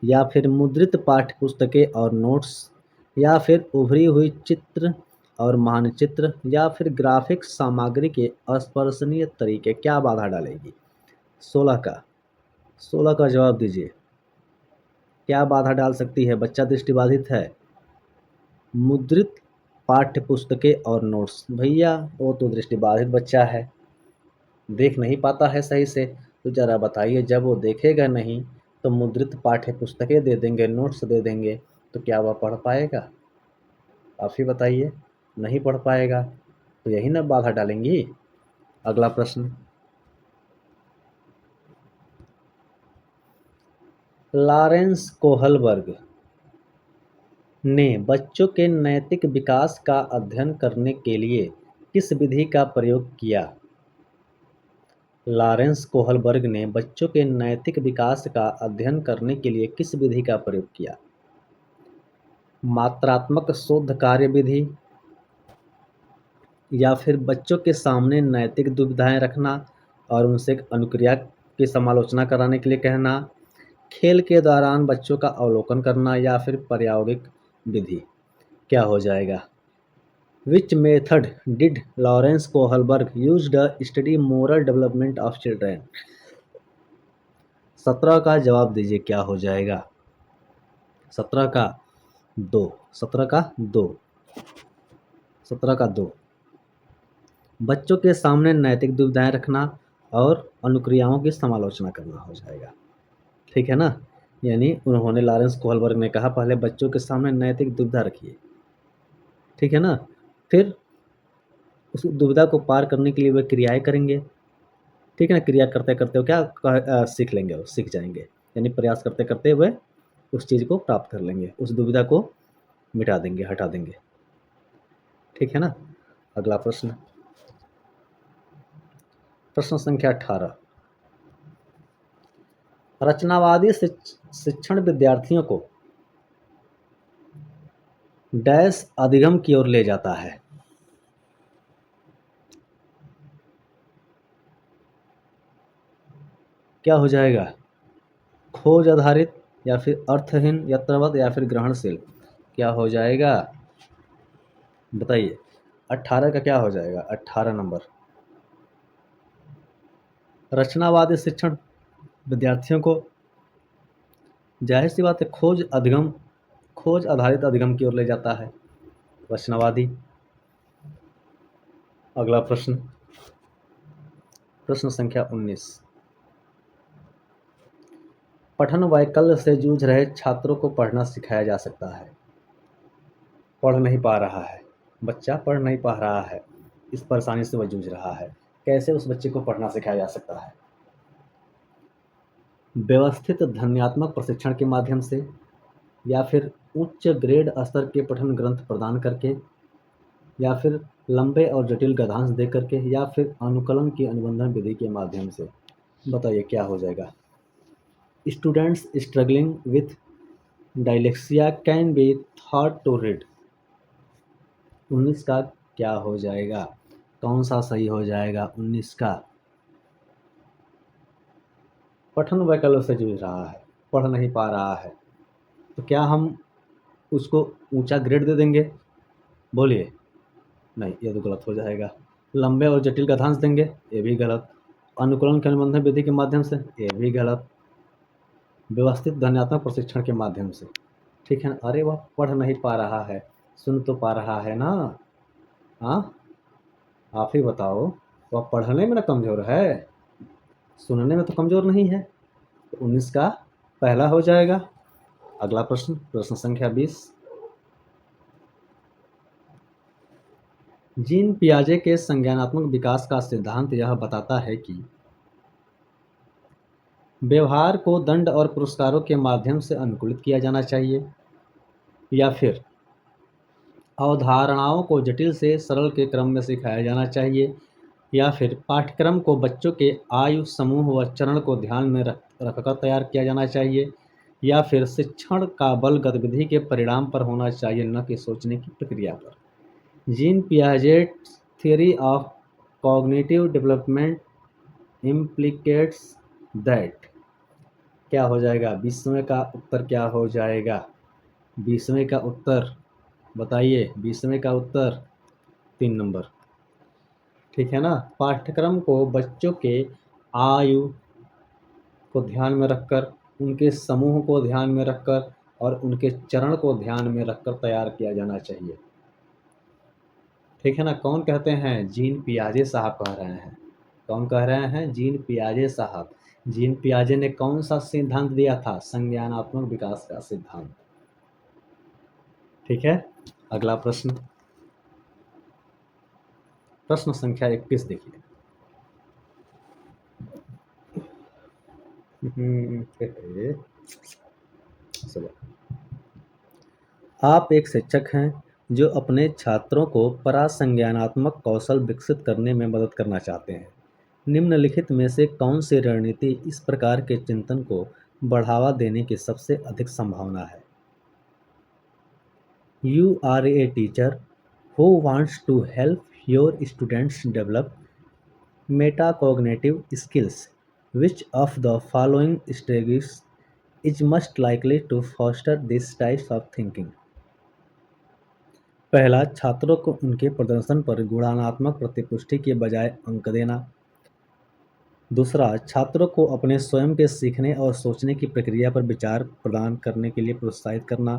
या फिर मुद्रित पाठ्य पुस्तकें और नोट्स, या फिर उभरी हुई चित्र और मानचित्र, या फिर ग्राफिक सामग्री के अस्पर्शनीय तरीके। क्या बाधा डालेगी? 16 का जवाब दीजिए। क्या बाधा डाल सकती है? बच्चा दृष्टिबाधित है। मुद्रित पाठ्य पुस्तकें और नोट्स। भैया वो तो दृष्टिबाधित बच्चा है, देख नहीं पाता है सही से। तो ज़रा बताइए, जब वो देखेगा नहीं तो मुद्रित पाठ्य पुस्तकें दे देंगे, नोट्स दे देंगे, तो क्या वह पढ़ पाएगा? आप ही बताइए। नहीं पढ़ पाएगा। तो यही ना बाधा डालेंगी। अगला प्रश्न, लॉरेंस कोहलबर्ग ने बच्चों के नैतिक विकास का अध्ययन करने के लिए किस विधि का प्रयोग किया? लॉरेंस कोहलबर्ग ने बच्चों के नैतिक विकास का अध्ययन करने के लिए किस विधि का प्रयोग किया? मात्रात्मक शोध कार्य विधि, या फिर बच्चों के सामने नैतिक दुविधाएं रखना और उनसे अनुक्रिया की समालोचना कराने के लिए कहना, खेल के दौरान बच्चों का अवलोकन करना, या फिर प्रायोगिक विधि? क्या हो जाएगा? Which method did Lawrence Kohlberg use to study moral development of children? 17 का जवाब दीजिए, क्या हो जाएगा? 17 का 2, 17 का 2, 17 का 2। बच्चों के सामने नैतिक दुविधाएं रखना और अनुक्रियाओं की समालोचना करना हो जाएगा। ठीक है ना? यानी उन्होंने लॉरेंस कोहलबर्ग ने कहा पहले बच्चों के सामने नैतिक दुविधा रखिए, ठीक है ना, फिर उस दुविधा को पार करने के लिए वे क्रियाएं करेंगे। ठीक है ना, क्रिया करते करते वो क्या सीख लेंगे, वो सीख जाएंगे, यानी प्रयास करते करते वे उस चीज़ को प्राप्त कर लेंगे, उस दुविधा को मिटा देंगे, हटा देंगे। ठीक है ना? अगला प्रश्न, प्रश्न संख्या 18, रचनावादी शिक्षण विद्यार्थियों को डैश अधिगम की ओर ले जाता है। क्या हो जाएगा? खोज आधारित, या फिर अर्थहीन, यत्रवत, या फिर ग्रहणशील? क्या हो जाएगा? बताइए। 18 का क्या हो जाएगा? 18 नंबर, रचनावादी शिक्षण विद्यार्थियों को जाहिर सी बात है खोज आधारित अधिगम की ओर ले जाता है, रचनावादी। अगला प्रश्न, प्रश्न संख्या 19, पठन वैकल्य से जूझ रहे छात्रों को पढ़ना सिखाया जा सकता है। पढ़ नहीं पा रहा है बच्चा, पढ़ नहीं पा रहा है, इस परेशानी से वह जूझ रहा है, कैसे उस बच्चे को पढ़ना सिखाया जा सकता है? व्यवस्थित ध्वन्यात्मक प्रशिक्षण के माध्यम से, या फिर उच्च ग्रेड स्तर के पठन ग्रंथ प्रदान करके, या फिर लंबे और जटिल गद्यांश दे करके, या फिर अनुकलन की अनुबंधन विधि के माध्यम से? बताइए क्या हो जाएगा? Students struggling with dyslexia can be thought to read. 19 का क्या हो जाएगा? कौन सा सही हो जाएगा 19 का? पठन वैकल्य से जूझ रहा है, पढ़ नहीं पा रहा है, तो क्या हम उसको ऊंचा ग्रेड दे देंगे? बोलिए। नहीं, ये तो गलत हो जाएगा। लंबे और जटिल गद्यांश देंगे, ये भी गलत। अनुकूलन के अनुबंधन विधि के माध्यम से, ये भी गलत। व्यवस्थित ध्वन्यात्मक प्रशिक्षण के माध्यम से, ठीक है ना? अरे वह पढ़ नहीं पा रहा है, सुन तो पा रहा है ना? हाँ, आप ही बताओ, वह पढ़ने में ना कमज़ोर है, सुनने में तो कमज़ोर नहीं है। तो 19 का पहला हो जाएगा। अगला प्रश्न, प्रश्न संख्या 20, जीन पियाजे के संज्ञानात्मक विकास का सिद्धांत यह बताता है कि व्यवहार को दंड और पुरस्कारों के माध्यम से अनुकूलित किया जाना चाहिए, या फिर अवधारणाओं को जटिल से सरल के क्रम में सिखाया जाना चाहिए, या फिर पाठ्यक्रम को बच्चों के आयु समूह व चरण को ध्यान में रखकर तैयार किया जाना चाहिए, या फिर शिक्षण का बल गतिविधि के परिणाम पर होना चाहिए, न कि सोचने की प्रक्रिया पर। Jean Piaget theory of cognitive development implicates that. क्या हो जाएगा? 20वें का उत्तर क्या हो जाएगा? 20वें का उत्तर बताइए। 20वें का उत्तर 3 नंबर, ठीक है ना? पाठ्यक्रम को बच्चों के आयु को ध्यान में रखकर, उनके समूह को ध्यान में रखकर और उनके चरण को ध्यान में रखकर तैयार किया जाना चाहिए, ठीक है ना? कौन कहते हैं? जीन पियाजे साहब कह रहे हैं। कौन कह रहे हैं? जीन पियाजे साहब। जीन पियाजे ने कौन सा सिद्धांत दिया था? संज्ञानात्मक विकास का सिद्धांत, ठीक है? अगला प्रश्न, प्रश्न संख्या 21 देखिए। हे, चलो। आप एक शिक्षक हैं जो अपने छात्रों को परासंज्ञानात्मक कौशल विकसित करने में मदद करना चाहते हैं। निम्नलिखित में से कौन सी रणनीति इस प्रकार के चिंतन को बढ़ावा देने की सबसे अधिक संभावना है? You are a teacher who wants to help your students develop metacognitive skills. Which of the following strategies is most likely to foster this type of thinking? पहला, छात्रों को उनके प्रदर्शन पर गुणात्मक प्रतिपुष्टि के बजाय अंक देना। दूसरा, छात्रों को अपने स्वयं के सीखने और सोचने की प्रक्रिया पर विचार प्रदान करने के लिए प्रोत्साहित करना।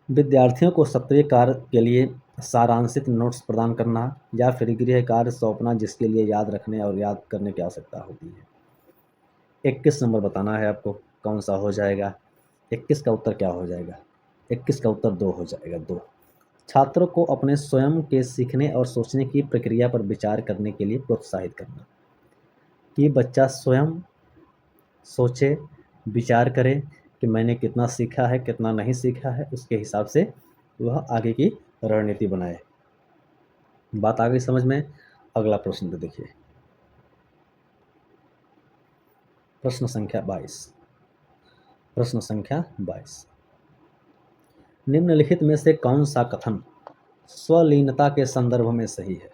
विद्यार्थियों को सत्रीय कार्य के लिए सारांशित नोट्स प्रदान करना, या फिर गृह कार्य सौंपना जिसके लिए याद रखने और याद करने की आवश्यकता होती है। 21 नंबर बताना है आपको कौन सा हो जाएगा। 21 का उत्तर क्या हो जाएगा? 21 का उत्तर 2 हो जाएगा, 2। छात्रों को अपने स्वयं के सीखने और सोचने की प्रक्रिया पर विचार करने के लिए प्रोत्साहित करना, कि बच्चा स्वयं सोचे, विचार करे कि मैंने कितना सीखा है, कितना नहीं सीखा है, उसके हिसाब से वह आगे की रणनीति बनाए। बात आ गई समझ में? अगला प्रश्न देखिए, प्रश्न संख्या 22। प्रश्न संख्या 22, निम्नलिखित में से कौन सा कथन स्वलीनता के संदर्भ में सही है?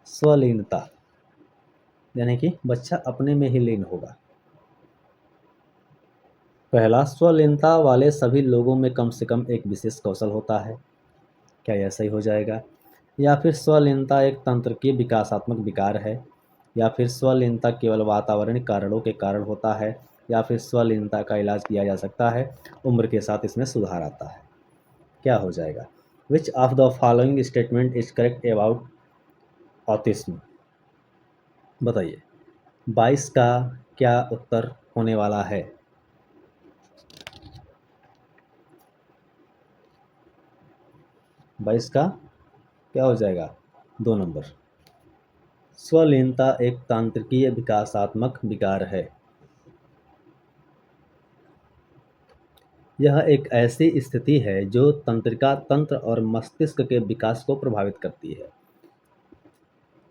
स्वलीनता यानी कि बच्चा अपने में ही लीन होगा। पहला, स्वलीनता वाले सभी लोगों में कम से कम एक विशेष कौशल होता है। क्या यह सही हो जाएगा? या फिर स्वलीनता एक तंत्र की विकासात्मक विकार है, या फिर स्वलीनता केवल वातावरणिक कारणों के कारण होता है, या फिर स्वलीनता का इलाज किया जा सकता है, उम्र के साथ इसमें सुधार आता है। क्या हो जाएगा? विच of the following statement is correct about autism? बताइए, 22 का क्या उत्तर होने वाला है? बाईस का क्या हो जाएगा? 2 नंबर। स्वलीनता एक तांत्रिकीय विकासात्मक विकार है। यह एक ऐसी स्थिति है जो तंत्रिका तंत्र और मस्तिष्क के विकास को प्रभावित करती है।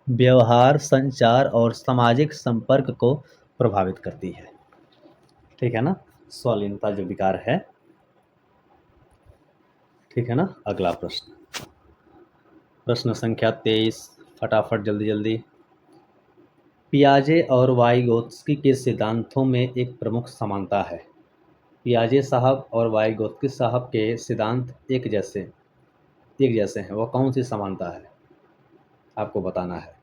व्यवहार, संचार और सामाजिक संपर्क को प्रभावित करती है। ठीक है ना? स्वलीनता जो विकार है। ठीक है ना? अगला प्रश्न, प्रश्न संख्या 23, फटाफट जल्दी जल्दी। पियाजे और वाइगोत्स्की के सिद्धांतों में एक प्रमुख समानता है। पियाजे साहब और वाइगोत्स्की साहब के सिद्धांत एक जैसे हैं, वह कौन सी समानता है? आपको बताना है।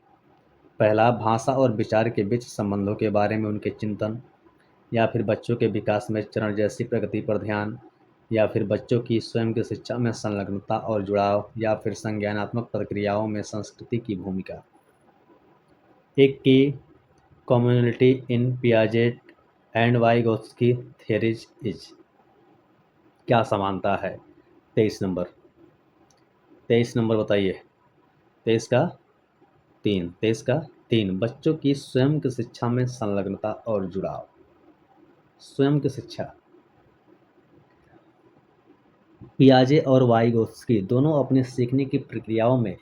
पहला, भाषा और विचार के बीच संबंधों के बारे में उनके चिंतन, या फिर बच्चों के विकास में चरण जैसी प्रगति पर ध्यान, या फिर बच्चों की स्वयं की शिक्षा में संलग्नता और जुड़ाव, या फिर संज्ञानात्मक प्रक्रियाओं में संस्कृति की भूमिका। एक की community in Piaget and Vygotsky theories is, क्या समानता है? 23 नंबर। 23 नंबर बताइए। 23 का 3। 23 का 3, बच्चों की स्वयं की शिक्षा में संलग्नता और जुड़ाव। स्वयं की शिक्षा। पियाजे और वाइगोत्स्की दोनों अपनी सीखने की प्रक्रियाओं में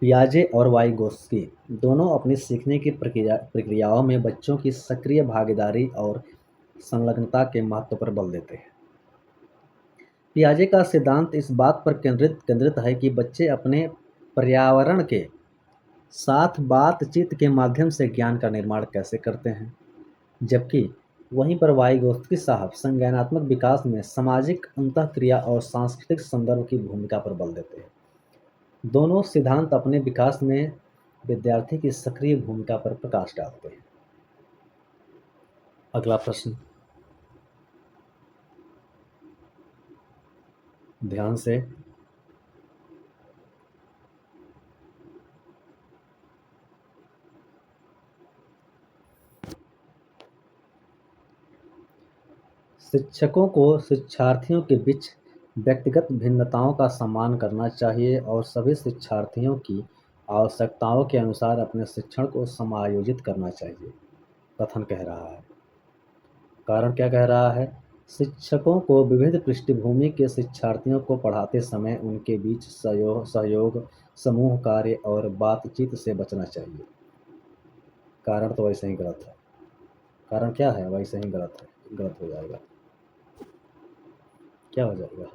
पियाजे और वाइगोत्स्की दोनों अपनी सीखने की प्रक्रियाओं में बच्चों की सक्रिय भागीदारी और संलग्नता के महत्व पर बल देते हैं। पियाजे का सिद्धांत इस बात पर केंद्रित है कि बच्चे अपने पर्यावरण के साथ बातचीत के माध्यम से ज्ञान का निर्माण कैसे करते हैं, जबकि वहीं पर वाइगोत्स्की साहब संज्ञानात्मक विकास में सामाजिक अंतःक्रिया और सांस्कृतिक संदर्भ की भूमिका पर बल देते हैं। दोनों सिद्धांत अपने विकास में विद्यार्थी की सक्रिय भूमिका पर प्रकाश डालते हैं। अगला प्रश्न ध्यान से। शिक्षकों को शिक्षार्थियों के बीच व्यक्तिगत भिन्नताओं का सम्मान करना चाहिए और सभी शिक्षार्थियों की आवश्यकताओं के अनुसार अपने शिक्षण को समायोजित करना चाहिए, कथन कह रहा है। कारण क्या कह रहा है? शिक्षकों को विविध पृष्ठभूमि के शिक्षार्थियों को पढ़ाते समय उनके बीच सहयोग, समूह कार्य और बातचीत से बचना चाहिए। कारण तो वैसे ही गलत है। कारण क्या है? वैसे ही गलत है, गलत हो जाएगा। क्या हो जाएगा?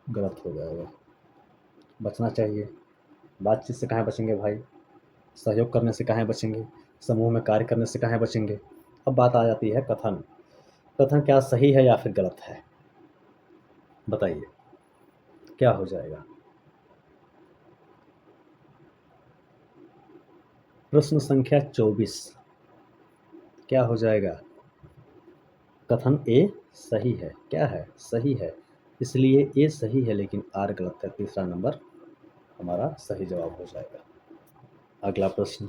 गलत हो जाएगा। बचना चाहिए। बातचीत से कहाँ बचेंगे भाई? सहयोग करने से कहाँ बचेंगे? समूह में कार्य करने से कहाँ बचेंगे? अब बात आ जाती है कथन। कथन क्या सही है या फिर गलत है? बताइए, क्या हो जाएगा? प्रश्न संख्या 24 क्या हो जाएगा? कथन ए सही है। क्या है? सही है। इसलिए ए सही है लेकिन आर गलत है। तीसरा नंबर हमारा सही जवाब हो जाएगा। अगला प्रश्न,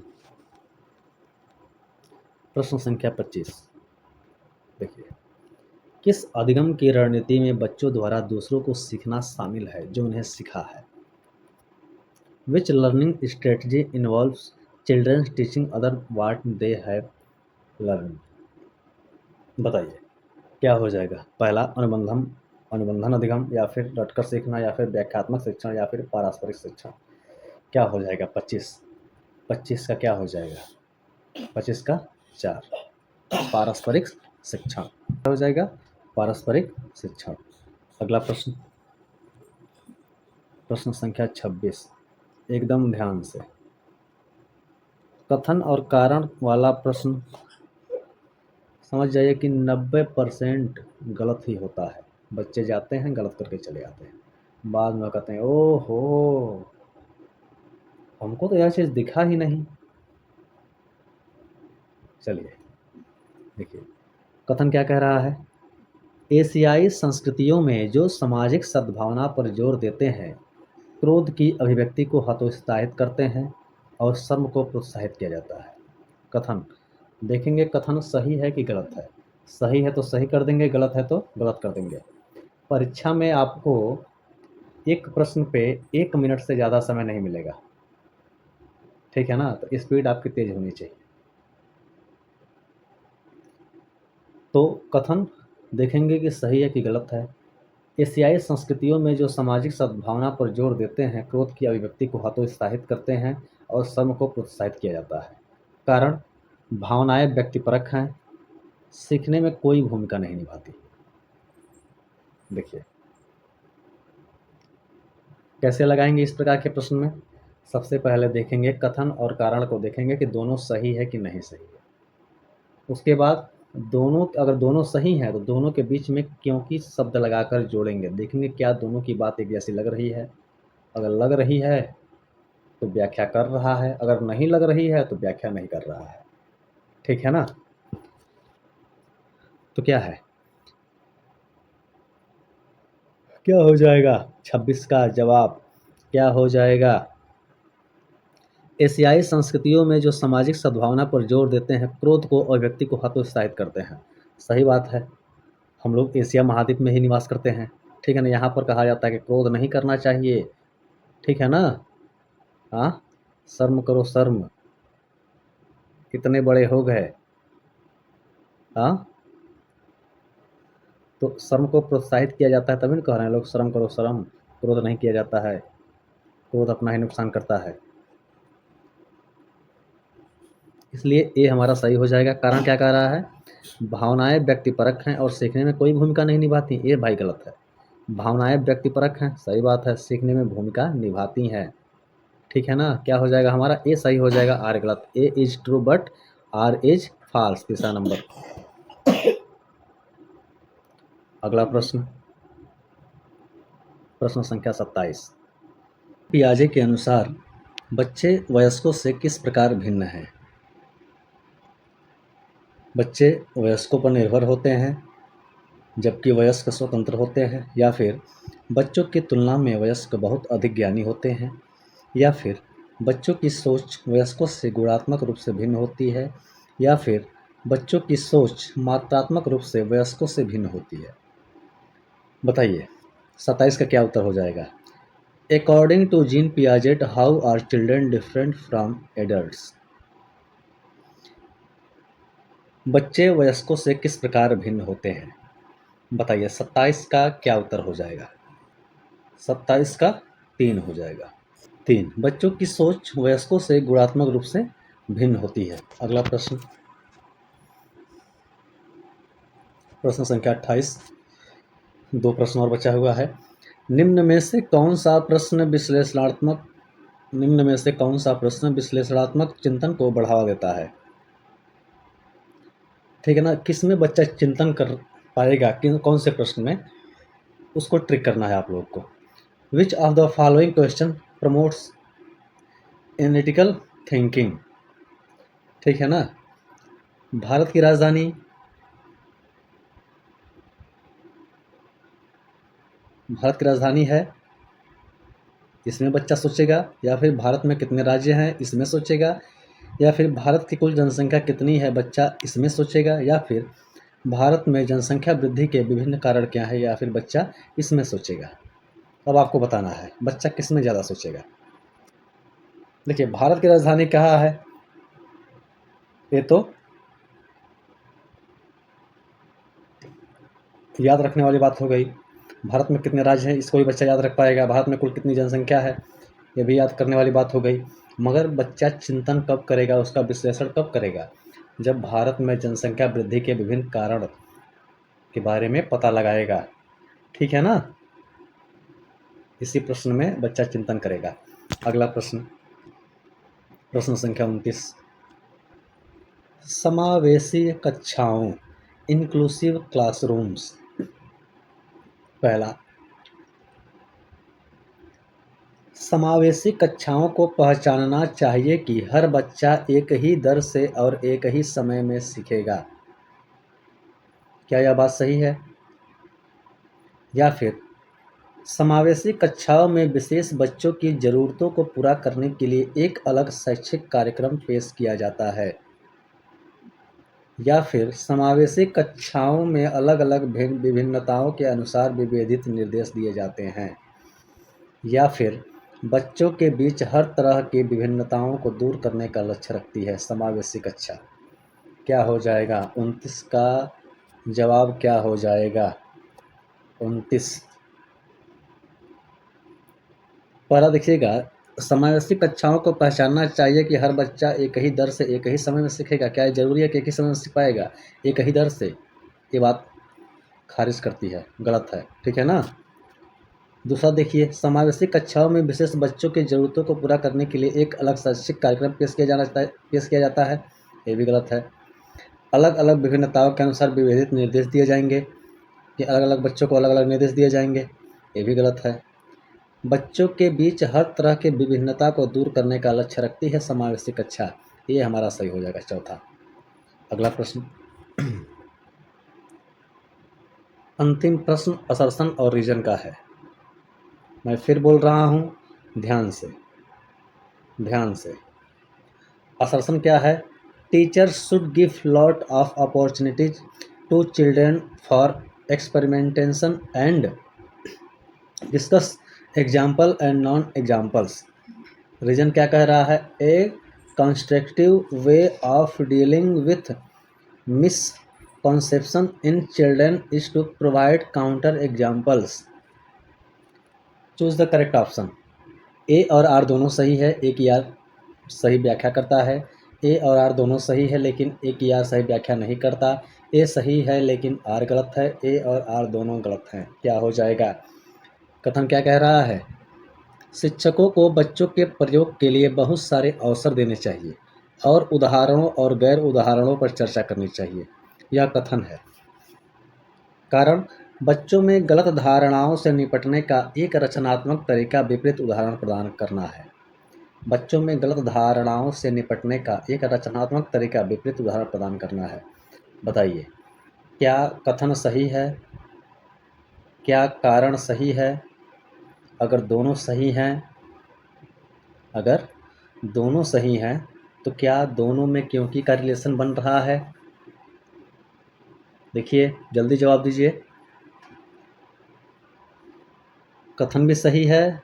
प्रश्न संख्या 25 देखिए, किस अधिगम की रणनीति में बच्चों द्वारा दूसरों को सीखना शामिल है जो उन्हें सिखा है? Which learning strategy involves children's teaching other what they have learn? बताइए, क्या हो जाएगा? पहला अनुबंधन अधिगम, या फिर रटकर सीखना, या फिर व्याख्यात्मक शिक्षण, या फिर पारस्परिक शिक्षण? क्या हो जाएगा? 25 का क्या हो जाएगा? 25 का 4, पारस्परिक शिक्षण। क्या हो जाएगा? पारस्परिक शिक्षण। अगला प्रश्न, प्रश्न संख्या 26 एकदम ध्यान से। कथन और कारण वाला प्रश्न समझ जाइए कि 90% गलत ही होता है। बच्चे जाते हैं गलत करके चले आते हैं, बाद में कहते हैं ओहो हमको तो यह चीज़ दिखा ही नहीं। चलिए देखिए, कथन क्या कह रहा है? एशियाई संस्कृतियों में जो सामाजिक सद्भावना पर जोर देते हैं, क्रोध की अभिव्यक्ति को हतोत्साहित करते हैं और शर्म को प्रोत्साहित किया जाता है। कथन देखेंगे, कथन सही है कि गलत है? सही है तो सही कर देंगे, गलत है तो गलत कर देंगे। परीक्षा में आपको एक प्रश्न पे 1 मिनट से ज़्यादा समय नहीं मिलेगा, ठीक है ना? तो स्पीड आपकी तेज होनी चाहिए। तो कथन देखेंगे कि सही है कि गलत है। एशियाई संस्कृतियों में जो सामाजिक सद्भावना पर जोर देते हैं, क्रोध की अभिव्यक्ति को हतोत्साहित करते हैं और शर्म को प्रोत्साहित किया जाता है। कारण भावनाएं व्यक्तिपरक हैं, सीखने में कोई भूमिका नहीं निभाती। देखिए कैसे लगाएंगे इस प्रकार के प्रश्न में? सबसे पहले देखेंगे कथन और कारण को, देखेंगे कि दोनों सही है कि नहीं सही है। उसके बाद अगर दोनों सही हैं तो दोनों के बीच में क्योंकि शब्द लगाकर जोड़ेंगे, देखेंगे क्या दोनों की बात एक जैसी लग रही है। अगर लग रही है तो व्याख्या कर रहा है, अगर नहीं लग रही है तो व्याख्या नहीं कर रहा है, ठीक है ना? तो क्या है, क्या हो जाएगा? 26 का जवाब क्या हो जाएगा? एशियाई संस्कृतियों में जो सामाजिक सद्भावना पर जोर देते हैं, क्रोध को और व्यक्ति को हतोत्साहित करते हैं। सही बात है, हम लोग एशिया महाद्वीप में ही निवास करते हैं, ठीक है ना? यहाँ पर कहा जाता है कि क्रोध नहीं करना चाहिए, ठीक है ना? हाँ, शर्म करो शर्म, कितने बड़े हो गए। हाँ, तो शर्म को प्रोत्साहित किया जाता है, तभी ना कह रहे हैं लोग शर्म करो शर्म। क्रोध नहीं किया जाता है, क्रोध अपना ही नुकसान करता है। इसलिए ये हमारा सही हो जाएगा। कारण क्या कह रहा है? भावनाएं व्यक्तिपरक हैं और सीखने में कोई भूमिका नहीं निभाती। ये भाई गलत है। भावनाएं व्यक्तिपरक हैं, सही बात है, सीखने में भूमिका निभाती हैं, ठीक है ना? क्या हो जाएगा हमारा? ए सही हो जाएगा, आर गलत। A is true but R is false. तीसरा नंबर। अगला प्रश्न, प्रश्न संख्या 27। पियाजे के अनुसार बच्चे वयस्कों से किस प्रकार भिन्न हैं? बच्चे वयस्कों पर निर्भर होते हैं जबकि वयस्क स्वतंत्र होते हैं, या फिर बच्चों की तुलना में वयस्क बहुत अधिक ज्ञानी होते हैं, या फिर बच्चों की सोच वयस्कों से गुणात्मक रूप से भिन्न होती है, या फिर बच्चों की सोच मात्रात्मक रूप से वयस्कों से भिन्न होती है। बताइए 27 का क्या उत्तर हो जाएगा। According to Jean Piaget how are children different from adults. बच्चे वयस्कों से किस प्रकार भिन्न होते हैं। बताइए 27 का क्या उत्तर हो जाएगा। 27 का 3 हो जाएगा। 3 बच्चों की सोच वयस्कों से गुणात्मक रूप से भिन्न होती है। अगला प्रश्न, प्रश्न संख्या 28। दो प्रश्न और बचा हुआ है। निम्न में से कौन सा प्रश्न विश्लेषणात्मक निम्न में से कौन सा प्रश्न विश्लेषणात्मक चिंतन को बढ़ावा देता है। ठीक है ना, किस में बच्चा चिंतन कर पाएगा, किन कौन से प्रश्न में, उसको ट्रिक करना है आप लोग को। विच of the following question promotes analytical thinking. ठीक है ना, भारत की राजधानी, भारत की राजधानी है, इसमें बच्चा सोचेगा, या फिर भारत में कितने राज्य हैं इसमें सोचेगा, या फिर भारत की कुल जनसंख्या कितनी है बच्चा इसमें सोचेगा, या फिर भारत में जनसंख्या वृद्धि के विभिन्न कारण क्या है, या फिर बच्चा इसमें सोचेगा। अब आपको बताना है बच्चा किस में ज़्यादा सोचेगा। देखिए भारत की राजधानी कहाँ है, ये तो याद रखने वाली बात हो गई। भारत में कितने राज्य हैं इसको भी बच्चा याद रख पाएगा। भारत में कुल कितनी जनसंख्या है ये भी याद करने वाली बात हो गई। मगर बच्चा चिंतन कब करेगा, उसका विश्लेषण कब करेगा, जब भारत में जनसंख्या वृद्धि के विभिन्न कारण के बारे में पता लगाएगा। ठीक है ना, इसी प्रश्न में बच्चा चिंतन करेगा। अगला प्रश्न, प्रश्न संख्या 29। समावेशी कक्षाओं इंक्लूसिव क्लासरूम्स। पहला, समावेशी कक्षाओं को पहचानना चाहिए कि हर बच्चा एक ही दर से और एक ही समय में सीखेगा। क्या यह बात सही है। या फिर समावेशी कक्षाओं में विशेष बच्चों की ज़रूरतों को पूरा करने के लिए एक अलग शैक्षिक कार्यक्रम पेश किया जाता है। या फिर समावेशी कक्षाओं में अलग अलग विभिन्नताओं के अनुसार विभेदित निर्देश दिए जाते हैं। या फिर बच्चों के बीच हर तरह की विभिन्नताओं को दूर करने का लक्ष्य रखती है समावेशी कक्षा। क्या हो जाएगा 29 का जवाब क्या हो जाएगा। 29 पहला देखिएगा, समावेशी कक्षाओं को पहचानना चाहिए कि हर बच्चा एक ही दर से एक ही समय में सीखेगा। क्या ये जरूरी है कि एक ही समय में सीख पाएगा एक ही दर से, ये बात खारिज करती है, गलत है। ठीक है ना। दूसरा देखिए, समावेशी कक्षाओं में विशेष बच्चों की ज़रूरतों को पूरा करने के लिए एक अलग शैक्षिक कार्यक्रम पेश किया जाता है, ये भी गलत है। अलग अलग विभिन्नताओं के अनुसार विभेदित निर्देश दिए जाएंगे, कि अलग अलग बच्चों को अलग अलग निर्देश दिए जाएंगे, ये भी गलत है। बच्चों के बीच हर तरह के विभिन्नता को दूर करने का लक्ष्य रखती है समावेशी कक्षा, ये हमारा सही हो जाएगा चौथा। अगला प्रश्न, अंतिम प्रश्न असर्शन और रीजन का है। मैं फिर बोल रहा हूँ, ध्यान से ध्यान से। असर्शन क्या है, teachers should give lot of opportunities to children for experimentation and discuss example and non examples. Reason क्या कह रहा है, a constructive way of dealing with misconception in children is to provide counter examples. Choose the correct option. A और R दोनों सही है, ए की are सही व्याख्या करता है। ए और आर दोनों सही है लेकिन ए की आर सही व्याख्या नहीं करता। ए सही है लेकिन आर गलत है। ए और आर दोनों गलत हैं। क्या हो जाएगा। कथन क्या कह रहा है, शिक्षकों को बच्चों के प्रयोग के लिए बहुत सारे अवसर देने चाहिए और उदाहरणों और गैर उदाहरणों पर चर्चा करनी चाहिए, यह कथन है। कारण, बच्चों में गलत धारणाओं से निपटने का एक रचनात्मक तरीका विपरीत उदाहरण प्रदान करना है। बच्चों में गलत धारणाओं से निपटने का एक रचनात्मक तरीका विपरीत उदाहरण प्रदान करना है। बताइए क्या कथन सही है, क्या कारण सही है। अगर दोनों सही हैं, अगर दोनों सही हैं तो क्या दोनों में क्योंकि का रिलेशन बन रहा है। देखिए जल्दी जवाब दीजिए। कथन भी सही है,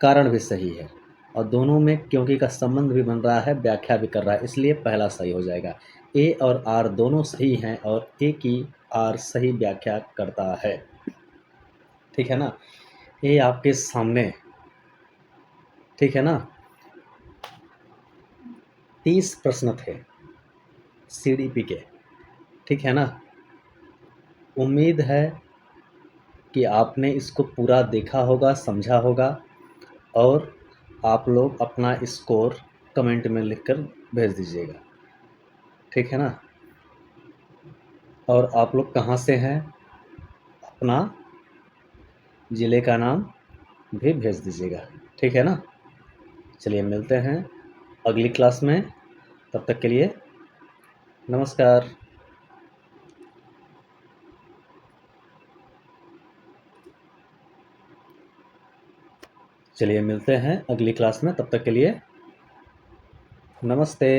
कारण भी सही है, और दोनों में क्योंकि का संबंध भी बन रहा है, व्याख्या भी कर रहा है, इसलिए पहला सही हो जाएगा। ए और आर दोनों सही हैं और ए की आर सही व्याख्या करता है। ठीक है ना? ये आपके सामने, ठीक है ना? 30 प्रश्न थे सीडीपी के, ठीक है ना? उम्मीद है कि आपने इसको पूरा देखा होगा, समझा होगा, और आप लोग अपना स्कोर कमेंट में लिखकर भेज दीजिएगा, ठीक है ना? और आप लोग कहाँ से हैं, अपना ज़िले का नाम भी भेज दीजिएगा, ठीक है ना? चलिए मिलते हैं अगली क्लास में, तब तक के लिए नमस्कार। चलिए मिलते हैं अगली क्लास में, तब तक के लिए नमस्ते।